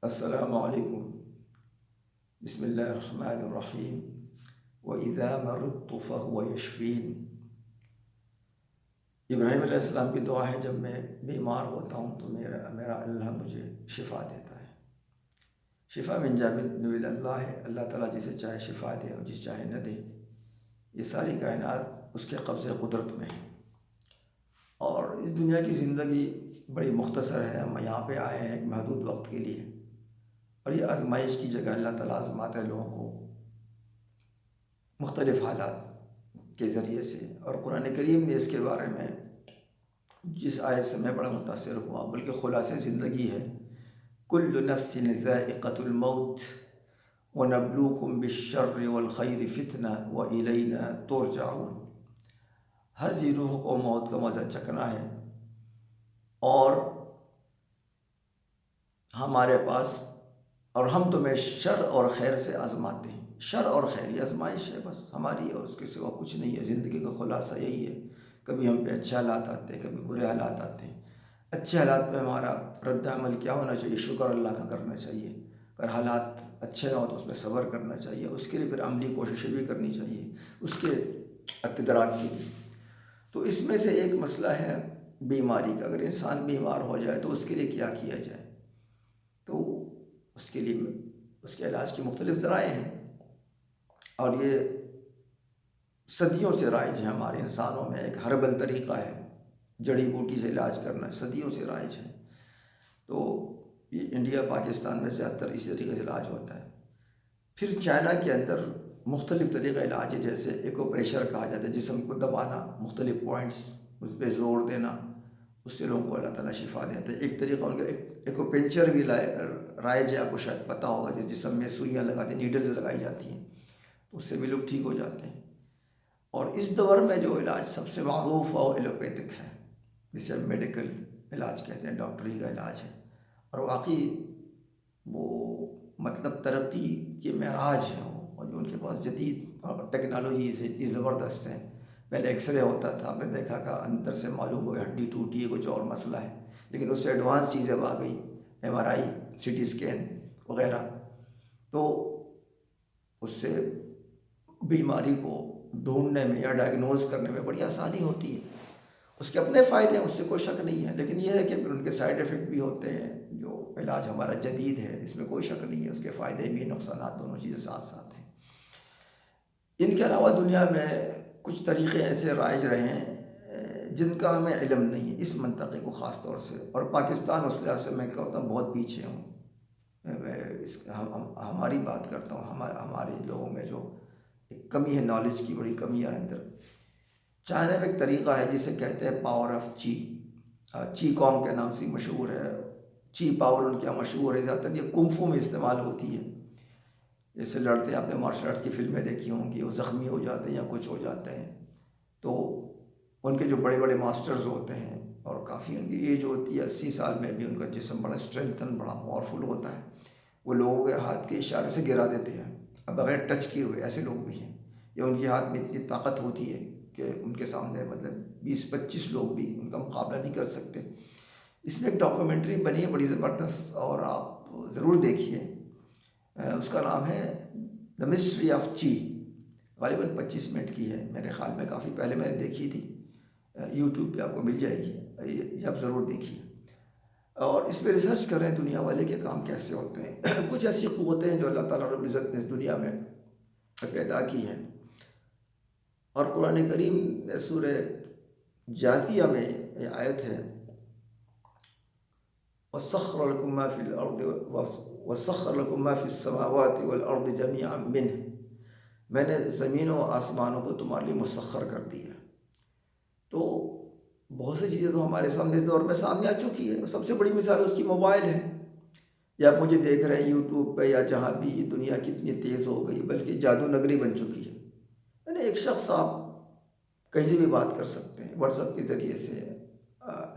السلام علیکم۔ بسم اللہ الرحمن الرحیم۔ وَإِذَا مَرِضْتُ فَهُوَ يَشْفِينِ۔ ابراہیم علیہ السلام کی دعا ہے، جب میں بیمار ہوتا ہوں تو میرا اللہ مجھے شفا دیتا ہے۔ شفا من جانب اللہ ہے، اللہ تعالیٰ جسے چاہے شفا دے اور جس چاہے نہ دے۔ یہ ساری کائنات اس کے قبضے قدرت میں ہے، اور اس دنیا کی زندگی بڑی مختصر ہے۔ ہم یہاں پہ آئے ہیں ایک محدود وقت کے لیے، اور یہ آزمائش کی جگہ اللہ تعالیٰ آزماتا ہے لوگوں کو مختلف حالات کے ذریعے سے۔ اور قرآن کریم نے اس کے بارے میں جس آیت سے میں بڑا متاثر ہوا، بلکہ خلاصہ زندگی ہے، کل نفس ذائقۃ الموت ونبلوکم بالشر والخیر فتنہ والینا ترجعون۔ ہر ذی روح کو موت کا مزہ چکھنا ہے، اور ہمارے پاس اور ہم تمہیں شر اور خیر سے آزماتے ہیں۔ شر اور خیر یہ آزمائش ہے بس ہماری، اور اس کے سوا کچھ نہیں ہے۔ زندگی کا خلاصہ یہی ہے، کبھی ہم پہ اچھے حالات آتے ہیں، کبھی برے حالات آتے ہیں۔ اچھے حالات میں ہمارا رد عمل کیا ہونا چاہیے؟ شکر اللہ کا کرنا چاہیے۔ اگر حالات اچھے نہ ہو تو اس میں صبر کرنا چاہیے، اس کے لیے پھر عملی کوششیں بھی کرنی چاہیے اس کے اتدراج کے لیے۔ تو اس میں سے ایک مسئلہ ہے بیماری کا۔ اگر انسان بیمار ہو جائے تو اس کے لیے کیا کیا جائے؟ تو اس کے لیے اس کے علاج کی مختلف ذرائع ہیں، اور یہ صدیوں سے رائج ہے ہمارے انسانوں میں۔ ایک ہربل طریقہ ہے، جڑی بوٹی سے علاج کرنا صدیوں سے رائج ہے۔ تو یہ انڈیا پاکستان میں زیادہ تر اسی طریقے سے علاج ہوتا ہے۔ پھر چائنا کے اندر مختلف طریقہ علاج ہے، جیسے ایکو پریشر کہا جاتا ہے، جسم کو دبانا، مختلف پوائنٹس اس پہ زور دینا، اس سے لوگوں کو اللہ تعالیٰ شفا دیتا ہے۔ ایک طریقہ ان کا ایکو پنچر بھی رائج ہے، آپ کو شاید پتہ ہوگا، جس جسم میں سوئیاں لگاتے ہیں، نیڈلز لگائی جاتی ہیں، تو اس سے بھی لوگ ٹھیک ہو جاتے ہیں۔ اور اس دور میں جو علاج سب سے معروف اور ایلوپیتھک ہے، جسے ہم میڈیکل علاج کہتے ہیں، ڈاکٹری کا علاج ہے، اور واقعی وہ مطلب ترقی کے معراج ہیں وہ، اور جو ان کے پاس جدید ٹیکنالوجیز اتنی زبردست ہیں۔ پہلے ایکس رے ہوتا تھا، آپ نے دیکھا کہ اندر سے معلوم ہو گیا ہڈی ٹوٹی ہے، کچھ اور مسئلہ ہے، لیکن اس سے ایڈوانس چیزیں آ گئی، ایم آر آئی، سی ٹی اسکین وغیرہ۔ تو اس سے بیماری کو ڈھونڈنے میں یا ڈائگنوز کرنے میں بڑی آسانی ہوتی ہے۔ اس کے اپنے فائدے ہیں، اس سے کوئی شک نہیں ہے، لیکن یہ ہے کہ پھر ان کے سائیڈ ایفیکٹ بھی ہوتے ہیں۔ جو علاج ہمارا جدید ہے اس میں کوئی شک نہیں ہے، اس کے فائدے بھی نقصانات دونوں چیزیں ساتھ ساتھ ہیں۔ ان کے علاوہ دنیا میں کچھ طریقے ایسے رائج رہے ہیں جن کا ہمیں علم نہیں ہے، اس منطقے کو خاص طور سے، اور پاکستان اس لحاظ سے میں کہتا ہوں بہت پیچھے ہوں۔ ہماری بات کرتا ہوں، ہمارے لوگوں میں جو ایک کمی ہے، نالج کی بڑی کمی ہے اندر۔ چائنا میں ایک طریقہ ہے جسے کہتے ہیں پاور آف چی، چی کانگ کے نام سے مشہور ہے۔ چی پاور ان کے مشہور ہے، زیادہ تر یہ کنفو میں استعمال ہوتی ہے۔ جیسے لڑتے ہیں، آپ نے مارشل آرٹس کی فلمیں دیکھی ہوں گی، وہ زخمی ہو جاتے ہیں یا کچھ ہو جاتے ہیں، تو ان کے جو بڑے بڑے ماسٹرز ہوتے ہیں، اور کافی ان کی ایج ہوتی ہے، 80 سال میں بھی ان کا جسم بڑا اسٹرینتھن، بڑا پاورفل ہوتا ہے، وہ لوگوں کے ہاتھ کے اشارے سے گرا دیتے ہیں بغیر ٹچ کیے ہوئے۔ ایسے لوگ بھی ہیں، یا ان کے ہاتھ میں اتنی طاقت ہوتی ہے کہ ان کے سامنے مطلب 20-25 لوگ بھی ان کا مقابلہ نہیں کر سکتے۔ اس میں ایک ڈاکومنٹری بنی ہے بڑی زبردست، اور آپ ضرور دیکھیے۔ اس کا نام ہے دا مسٹری آف چی، غالباً 25 منٹ کی ہے میرے خیال میں، کافی پہلے میں نے دیکھی تھی، یوٹیوب پہ آپ کو مل جائے گی، یہ آپ ضرور دیکھیے اور اس پہ ریسرچ کریں دنیا والے کے کام کیسے ہوتے ہیں۔ کچھ ایسی قوتیں ہیں جو اللہ تعالیٰ رب العزت نے اس دنیا میں پیدا کی ہیں، اور قرآن کریم سورہ جاثیہ میں یہ آیت ہے، وَسَخَّرَ لَكُم مَّا فِي الْأَرْضِ وَسَخَّرَ لَكُم مَّا فِي السَّمَاوَاتِ وَالْأَرْضِ جَمِيعًا مِّنْهُ، میں نے زمینوں و آسمانوں کو تمہارے لیے مسخر کر دیا۔ تو بہت سی چیزیں تو ہمارے سامنے اس دور میں سامنے آ چکی ہے، سب سے بڑی مثال اس کی موبائل ہے۔ یا آپ مجھے دیکھ رہے ہیں یوٹیوب پہ یا جہاں بھی، یہ دنیا کتنی تیز ہو گئی، بلکہ جادو نگری بن چکی ہے۔ یعنی ایک شخص آپ کہیں سے بھی بات کر سکتے ہیں، واٹس ایپ کے ذریعے سے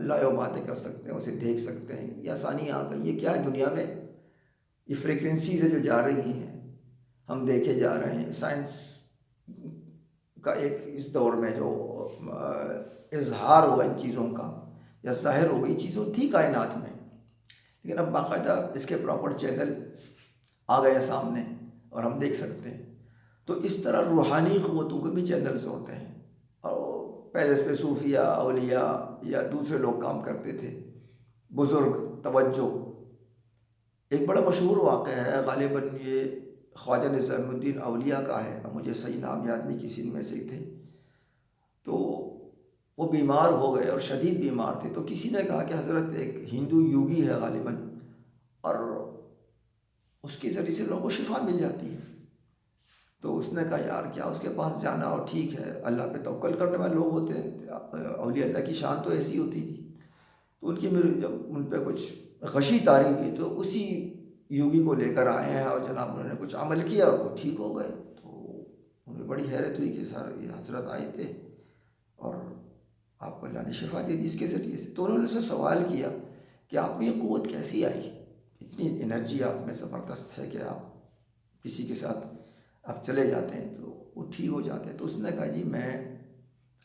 لائیو باتیں کر سکتے ہیں، اسے دیکھ سکتے ہیں، یہ آسانی آ گئی۔ یہ کیا ہے دنیا میں؟ یہ فریکوینسیز ہے جو جا رہی ہیں، ہم دیکھے جا رہے ہیں۔ سائنس کا ایک اس دور میں جو اظہار ہوا ان چیزوں کا، یا ظاہر ہو گئی چیزوں تھی کائنات میں، لیکن اب باقاعدہ اس کے پراپر چینل آ گئے سامنے اور ہم دیکھ سکتے ہیں. تو اس طرح روحانی قوتوں کے بھی چینلز ہوتے ہیں. اور پہلے اس پہ صوفیہ، اولیاء یا دوسرے لوگ کام کرتے تھے. بزرگ توجہ ایک بڑا مشہور واقعہ ہے، غالباً یہ خواجہ نظام الدین اولیاء کا ہے، اب مجھے صحیح نام یاد نہیں، کسی میں سے ہی تھے. تو وہ بیمار ہو گئے اور شدید بیمار تھے. تو کسی نے کہا کہ حضرت ایک ہندو یوگی ہے غالباً، اور اس کے ذریعے سے لوگوں کو شفا مل جاتی ہے. تو اس نے کہا یار کیا اس کے پاس جانا، اور ٹھیک ہے اللہ پہ توکل کرنے والے لوگ ہوتے ہیں، اولیاء اللہ کی شان تو ایسی ہوتی تھی. تو ان کی جب ان پہ کچھ غشی طاری ہوئی تو اسی یوگی کو لے کر آئے ہیں، اور جناب انہوں نے کچھ عمل کیا اور وہ ٹھیک ہو گئے. تو انہیں بڑی حیرت ہوئی کہ سر یہ حضرت آئے تھے اور آپ کو اللہ نے شفا دے دی اس کے ذریعے سے. تو انہوں نے اسے سوال کیا کہ آپ میں یہ قوت کیسی آئی، اتنی انرجی آپ میں زبردست ہے کہ آپ کسی کے ساتھ آپ چلے جاتے ہیں تو وہ ٹھیک ہو جاتے ہیں. تو اس نے کہا جی میں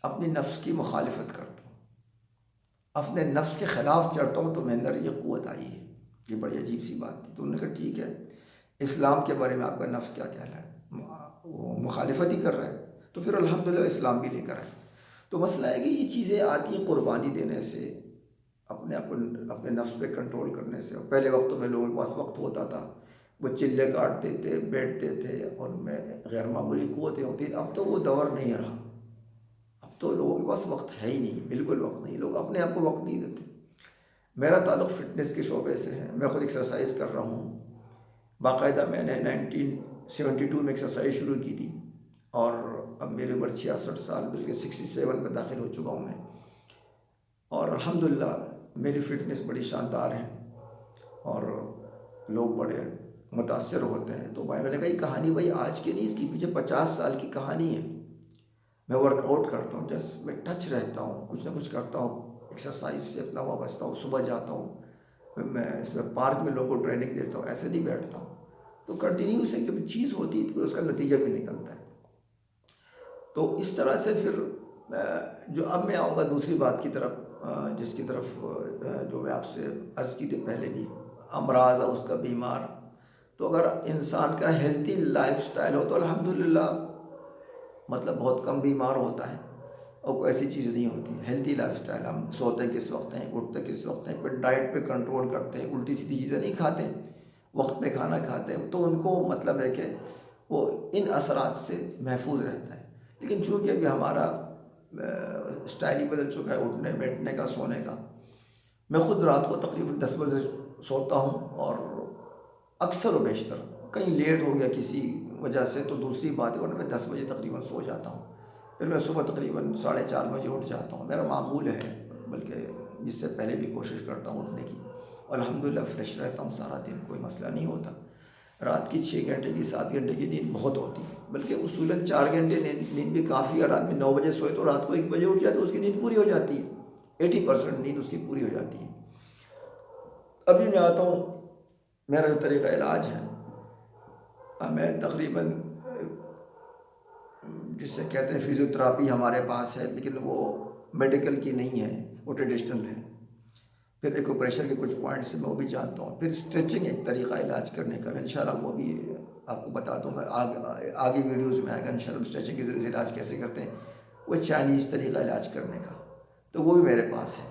اپنی نفس کی مخالفت کرتا ہوں، اپنے نفس کے خلاف چڑھتا ہوں، تو میرے اندر یہ قوت آئی ہے. یہ بڑی عجیب سی بات تھی. تو انہوں نے کہا ٹھیک ہے، اسلام کے بارے میں آپ کا نفس کیا کہہ رہا ہے، وہ مخالفت ہی کر رہا ہے، تو پھر الحمدللہ اسلام بھی لے کر آئے. تو مسئلہ ہے کہ یہ چیزیں آتی ہیں قربانی دینے سے، اپنے نفس پہ کنٹرول کرنے سے. اور پہلے وقتوں میں لوگوں کے پاس وقت ہوتا تھا، وہ چلے کاٹتے تھے، بیٹھتے تھے، اور ان میں غیر معمولی قوتیں ہوتی تھیں. اب تو وہ دور نہیں رہا، اب تو لوگوں کے پاس وقت ہے ہی نہیں، بالکل وقت نہیں، لوگ اپنے آپ کو وقت نہیں دیتے. میرا تعلق فٹنس کے شعبے سے ہے، میں خود ایکسرسائز کر رہا ہوں باقاعدہ. میں نے 1972 میں ایکسرسائز شروع کی تھی، اور اب میری عمر 66 سال، بلکہ 67 میں داخل ہو چکا ہوں میں. اور الحمدللہ میری فٹنس بڑی شاندار ہے، اور لوگ بڑے متاثر ہوتے ہیں. تو میں نے کہا یہ کہانی بھائی آج کی نہیں، اس کی پیچھے 50 سال کی کہانی ہے. میں ورک آؤٹ کرتا ہوں، جس میں ٹچ رہتا ہوں، کچھ نہ کچھ کرتا ہوں، ایکسرسائز سے اپنا وابستہ ہوں. صبح جاتا ہوں میں، اس میں پارک میں لوگوں کو ٹریننگ دیتا ہوں، ایسے نہیں بیٹھتا ہوں. تو کنٹینیوس ایک جب چیز ہوتی ہے تو اس کا نتیجہ بھی نکلتا ہے. تو اس طرح سے پھر جو اب میں آؤں گا دوسری بات کی طرف، جس کی طرف جو میں آپ سے عرض کی تھی پہلے بھی، امراض اور اس کا بیمار. تو اگر انسان کا ہیلتھی لائف سٹائل ہو تو الحمدللہ مطلب بہت کم بیمار ہوتا ہے، اور کوئی ایسی چیز نہیں ہوتی. ہیلتھی لائف سٹائل، ہم سوتے کس وقت ہیں، اٹھتے کس وقت ہیں، پھر ڈائٹ پہ کنٹرول کرتے ہیں، الٹی سیدھی چیزیں نہیں کھاتے، وقت پہ کھانا کھاتے ہیں، تو ان کو مطلب ہے کہ وہ ان اثرات سے محفوظ رہتا ہے. لیکن چونکہ ابھی ہمارا اسٹائل ہی بدل چکا ہے اٹھنے بیٹھنے کا، سونے کا. میں خود رات کو تقریباً 10 بجے سوتا ہوں، اور اکثر و بیشتر کہیں لیٹ ہو گیا کسی وجہ سے تو دوسری بات ہے، ورنہ میں 10 بجے تقریباً سو جاتا ہوں. پھر میں صبح تقریباً 4:30 بجے اٹھ جاتا ہوں، میرا معمول ہے، بلکہ اس سے پہلے بھی کوشش کرتا ہوں اٹھنے کی. اور الحمدللہ فریش رہتا ہوں سارا دن، کوئی مسئلہ نہیں ہوتا. رات کی 6 گھنٹے کی 7 گھنٹے کی نیند بہت ہوتی ہے، بلکہ اصولاً 4 گھنٹے نیند بھی کافی ہے. اگر آدمی 9 بجے سوئے تو رات کو 1 بجے اٹھ جائے تو اس کی نیند پوری ہو جاتی ہے، 80% نیند اس کی پوری ہو جاتی ہے. ابھی میں آتا ہوں، میرا جو طریقہ علاج ہے، میں تقریباً جس سے کہتے ہیں فزیوتھراپی ہمارے پاس ہے، لیکن وہ میڈیکل کی نہیں ہے، وہ ٹریڈیشنل ہے. پھر ایکوپریشر کے کچھ پوائنٹس میں وہ بھی جانتا ہوں. پھر اسٹریچنگ ایک طریقہ علاج کرنے کا، انشاءاللہ وہ بھی آپ کو بتا دوں گا آگے ویڈیوز میں آئے گا انشاءاللہ. اسٹریچنگ کے ذریعے سے علاج کیسے کرتے ہیں، وہ چائنیز طریقہ علاج کرنے کا، تو وہ بھی میرے پاس ہے،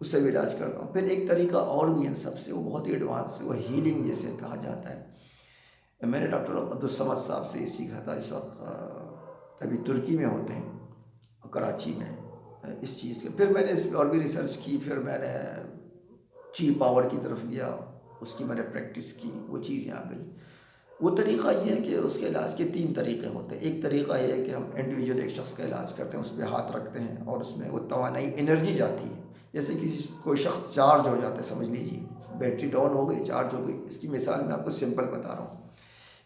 اس سے بھی علاج کرتا ہوں. پھر ایک طریقہ اور بھی ان سب سے، وہ بہت ہی ایڈوانس ہے، وہ ہیلنگ جیسے کہا جاتا ہے. میں نے ڈاکٹر عبدالصمد صاحب سے یہ سیکھا تھا. اس وقت ابھی ترکی میں ہوتے ہیں، کراچی میں، اس چیز کے. پھر میں نے اس پہ اور بھی ریسرچ کی، پھر میں نے چی پاور کی طرف گیا، اس کی میں نے پریکٹس کی، وہ چیزیں آ گئی. وہ طریقہ یہ ہے کہ اس کے علاج کے 3 طریقے ہوتے ہیں. ایک طریقہ یہ ہے کہ ہم انڈیویجول ایک شخص کا علاج کرتے ہیں، اس پہ ہاتھ رکھتے ہیں اور اس میں وہ توانائی انرجی جاتی ہے. جیسے کوئی شخص چارج ہو جاتا ہے، سمجھ لیجیے بیٹری ڈاؤن ہو گئی، چارج ہو گئی. اس کی مثال میں آپ کو سمپل بتا رہا ہوں.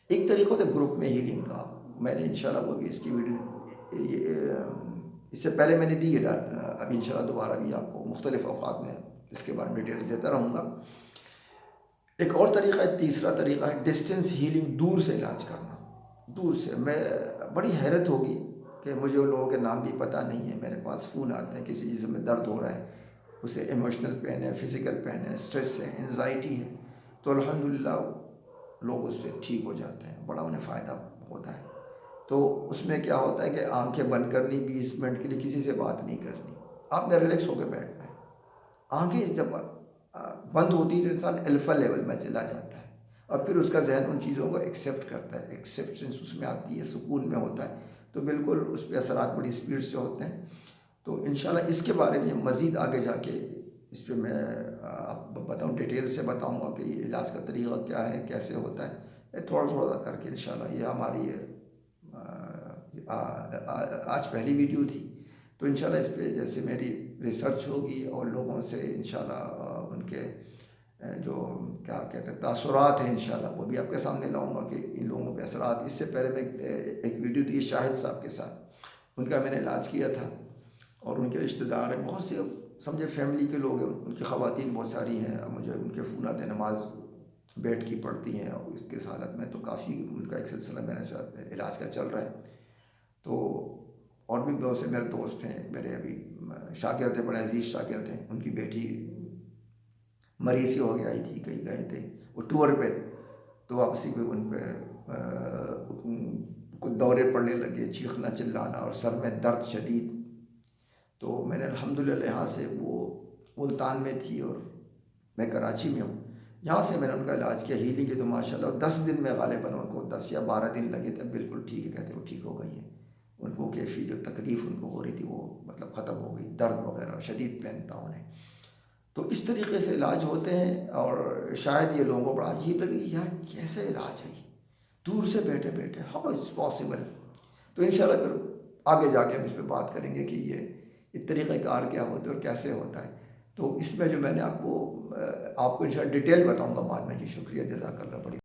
ایک طریقہ ہوتا ہے گروپ میں ہیلنگ کا، میں نے انشاءاللہ وہ بھی اس کی ویڈیو اس سے پہلے میں نے دی ہے، ابھی انشاءاللہ دوبارہ بھی آپ کو مختلف اوقات میں اس کے بارے میں ڈیٹیلز دیتا رہوں گا. ایک اور طریقہ ہے، تیسرا طریقہ ہے ڈسٹینس ہیلنگ، دور سے علاج کرنا. دور سے، میں بڑی حیرت ہوگی کہ مجھے ان لوگوں کے نام بھی پتہ نہیں ہے، میرے پاس فون آتے ہیں کسی جسم میں درد ہو رہا ہے اسے ایموشنل پین ہے، فزیکل پین ہے، اسٹریس ہے، انزائٹی ہے، تو الحمدللہ لوگ اس سے ٹھیک ہو جاتے ہیں، بڑا انہیں فائدہ ہوتا ہے۔ تو اس میں کیا ہوتا ہے کہ آنکھیں بند کرنی 20 منٹ کے لیے، کسی سے بات نہیں کرنی، آپ نے ریلیکس ہو کے بیٹھنا ہے۔ آنکھیں جب بند ہوتی ہے تو انسان الفا لیول میں چلا جاتا ہے، اور پھر اس کا ذہن ان چیزوں کو ایکسیپٹ کرتا ہے، ایکسیپٹنس اس میں آتی ہے، سکون میں ہوتا ہے، تو بالکل اس پہ اثرات بڑی اسپیڈ سے ہوتے ہیں۔ تو انشاءاللہ اس کے بارے میں مزید آگے جا کے اس پہ میں آپ بتاؤں، ڈیٹیل سے بتاؤں گا کہ یہ علاج کا طریقہ کیا ہے، کیسے ہوتا ہے، تھوڑا تھوڑا کر کے انشاءاللہ۔ یہ ہماری آج پہلی ویڈیو تھی، تو انشاءاللہ اس پہ جیسے میری ریسرچ ہوگی اور لوگوں سے انشاءاللہ ان کے جو کیا کہتے ہیں تاثرات ہیں، انشاءاللہ وہ بھی آپ کے سامنے لاؤں گا کہ ان لوگوں پہ اثرات۔ اس سے پہلے میں ایک ویڈیو دی شاہد صاحب کے ساتھ، ان کا میں نے علاج کیا تھا، اور ان کے رشتہ دار ہیں بہت سے، سمجھے فیملی کے لوگ ہیں، ان کی خواتین بہت ساری ہیں، مجھے ان کے فون آتے ہیں، نماز بیٹھ کی پڑھتی ہیں، اور اس کے حالت میں تو کافی ان کا ایک سلسلہ میرے ساتھ علاج کا چل رہا ہے۔ تو اور بھی بہت سے میرے دوست ہیں، میرے ابھی شاگرد ہیں، بڑے عزیز شاگرد ہیں، ان کی بیٹی مریض ہی ہو کے آئی تھی، کہیں گئے تھے وہ ٹور پہ، تو واپسی پہ ان پہ کچھ دورے پڑنے لگے، چیخنا چلانا اور سر میں درد شدید۔ تو میں نے الحمدللہ یہاں سے، وہ ملتان میں تھی اور میں کراچی میں ہوں، یہاں سے میں نے ان کا علاج کیا، ہیلنگ کی، تو ماشاءاللہ 10 دن میں غالباً ان کو 10 یا 12 دن لگے تھے، بالکل ٹھیک ہے، کہتے ہیں وہ ٹھیک ہو گئی ہیں، ان کو کیفی جو تکلیف ان کو ہو رہی تھی وہ مطلب ختم ہو گئی، درد وغیرہ شدید پین تھا انہیں۔ تو اس طریقے سے علاج ہوتے ہیں، اور شاید یہ لوگوں کو بڑا عجیب لگے کہ یار کیسے علاج ہے یہ، دور سے بیٹھے بیٹھے، ہاؤ اٹس پاسبل۔ تو انشاءاللہ پھر آگے جا کے ہم اس پہ بات کریں گے کہ یہ طریقہ کار کیا ہوتا ہے اور کیسے ہوتا ہے۔ تو اس میں جو میں نے آپ کو انشاءاللہ ڈیٹیل بتاؤں گا بعد میں۔ جی شکریہ، جزاک اللہ، بڑی